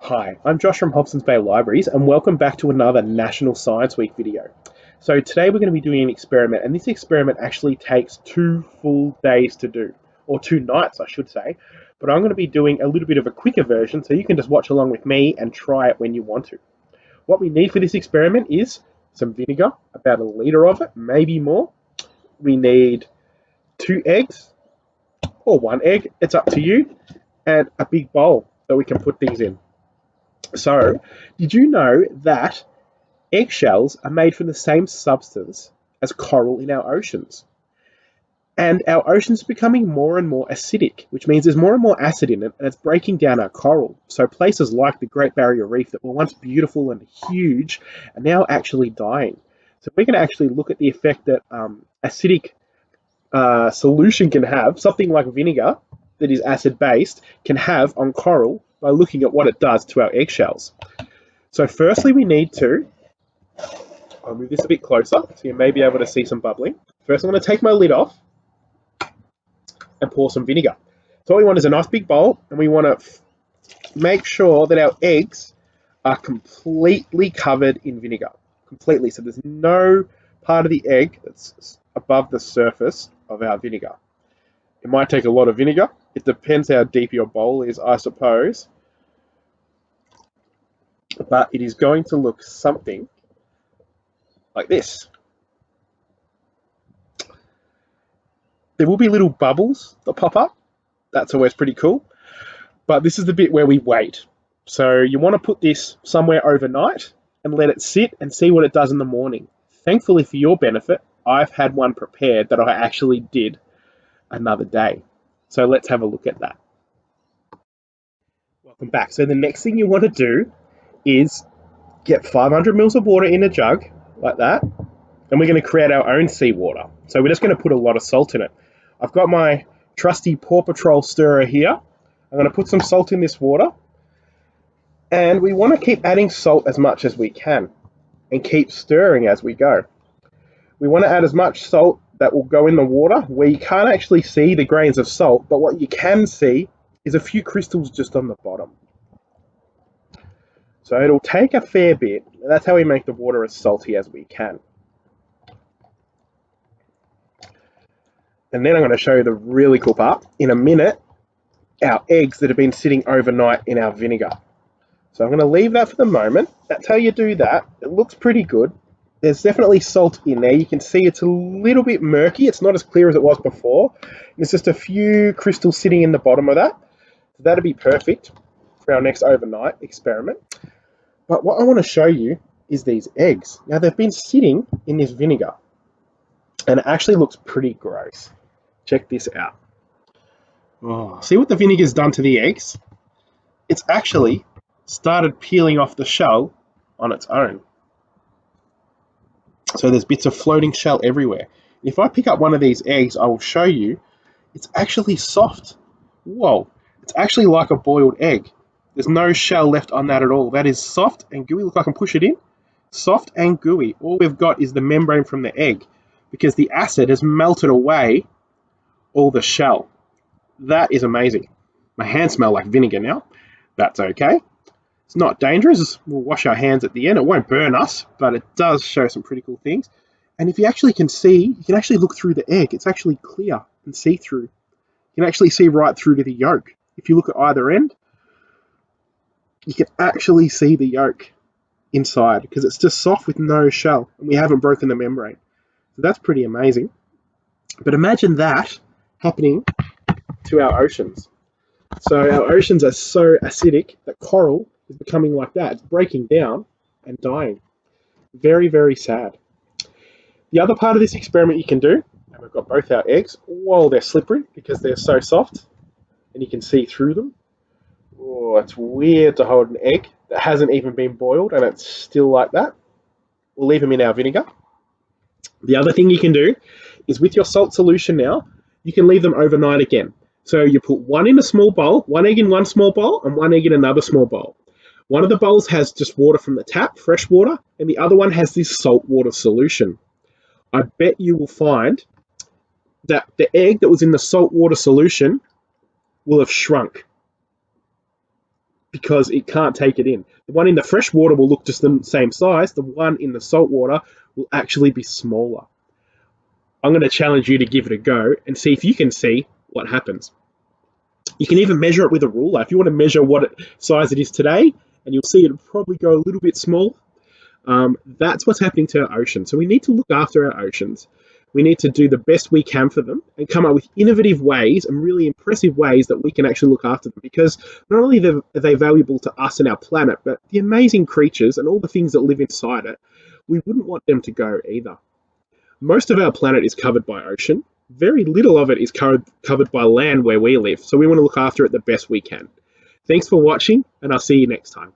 Hi, I'm Josh from Hobson's Bay Libraries, and welcome back to another National Science Week video. So today we're going to be doing an experiment, and this experiment actually takes 2 full days to do, or 2 nights I should say, but I'm going to be doing a little bit of a quicker version so you can just watch along with me and try it when you want to. What we need for this experiment is some vinegar, about 1 litre of it, maybe more. We need 2 eggs, or 1 egg, it's up to you, and a big bowl that we can put these in. So, did you know that eggshells are made from the same substance as coral in our oceans? And our oceans are becoming more and more acidic, which means there's more and more acid in it, and it's breaking down our coral. So places like the Great Barrier Reef that were once beautiful and huge are now actually dying. So we're going to actually look at the effect that acidic solution can have, something like vinegar that is acid-based, can have on coral by looking at what it does to our eggshells. So firstly, we need to, I'll move this a bit closer so you may be able to see some bubbling. First, I'm going to take my lid off and pour some vinegar. So what we want is a nice big bowl, and we want to make sure that our eggs are completely covered in vinegar. Completely. So there's no part of the egg that's above the surface of our vinegar. It might take a lot of vinegar. It depends how deep your bowl is, I suppose. But it is going to look something like this. There will be little bubbles that pop up. That's always pretty cool. But this is the bit where we wait. So you want to put this somewhere overnight and let it sit and see what it does in the morning. Thankfully for your benefit, I've had one prepared that I actually did another day. So let's have a look at that. Welcome back. So the next thing you want to do is get 500 mils of water in a jug, like that, and we're going to create our own seawater. So we're just going to put a lot of salt in it. I've got my trusty Paw Patrol stirrer here. I'm going to put some salt in this water, and we want to keep adding salt as much as we can and keep stirring as we go. We want to add as much salt that will go in the water where you can't actually see the grains of salt, but what you can see is a few crystals just on the bottom. So it'll take a fair bit, and that's how we make the water as salty as we can. And then I'm going to show you the really cool part. In a minute, our eggs that have been sitting overnight in our vinegar. So I'm going to leave that for the moment. That's how you do that. It looks pretty good. There's definitely salt in there. You can see it's a little bit murky. It's not as clear as it was before. There's just a few crystals sitting in the bottom of that. So that'll be perfect for our next overnight experiment. But what I want to show you is these eggs. Now they've been sitting in this vinegar, and it actually looks pretty gross. Check this out. Oh, see what the vinegar's done to the eggs? It's actually started peeling off the shell on its own. So there's bits of floating shell everywhere. If I pick up one of these eggs, I will show you, it's actually soft. Whoa, it's actually like a boiled egg. There's no shell left on that at all. That is soft and gooey. Look, I can push it in. Soft and gooey. All we've got is the membrane from the egg because the acid has melted away all the shell. That is amazing. My hands smell like vinegar now. That's okay. It's not dangerous. We'll wash our hands at the end. It won't burn us, but it does show some pretty cool things. And if you actually can see, you can actually look through the egg. It's actually clear and see-through. You can actually see right through to the yolk. If you look at either end, you can actually see the yolk inside because it's just soft with no shell, and we haven't broken the membrane. So that's pretty amazing. But imagine that happening to our oceans. So our oceans are so acidic that coral is becoming like that. It's breaking down and dying. Very, very sad. The other part of this experiment you can do, and we've got both our eggs, whoa, they're slippery because they're so soft and you can see through them. Oh, it's weird to hold an egg that hasn't even been boiled and it's still like that. We'll leave them in our vinegar. The other thing you can do is with your salt solution now, you can leave them overnight again. So you put one in a small bowl, 1 egg in one small bowl, and 1 egg in another small bowl. One of the bowls has just water from the tap, fresh water, and the other one has this salt water solution. I bet you will find that the egg that was in the saltwater solution will have shrunk because it can't take it in. The one in the fresh water will look just the same size. The one in the salt water will actually be smaller. I'm going to challenge you to give it a go and see if you can see what happens. You can even measure it with a ruler. If you want to measure what size it is today, and you'll see it'll probably go a little bit small. That's what's happening to our oceans. So we need to look after our oceans. We need to do the best we can for them and come up with innovative ways and really impressive ways that we can actually look after them, because not only are they valuable to us and our planet, but the amazing creatures and all the things that live inside it, we wouldn't want them to go either. Most of our planet is covered by ocean. Very little of it is covered by land where we live. So we want to look after it the best we can. Thanks for watching, and I'll see you next time.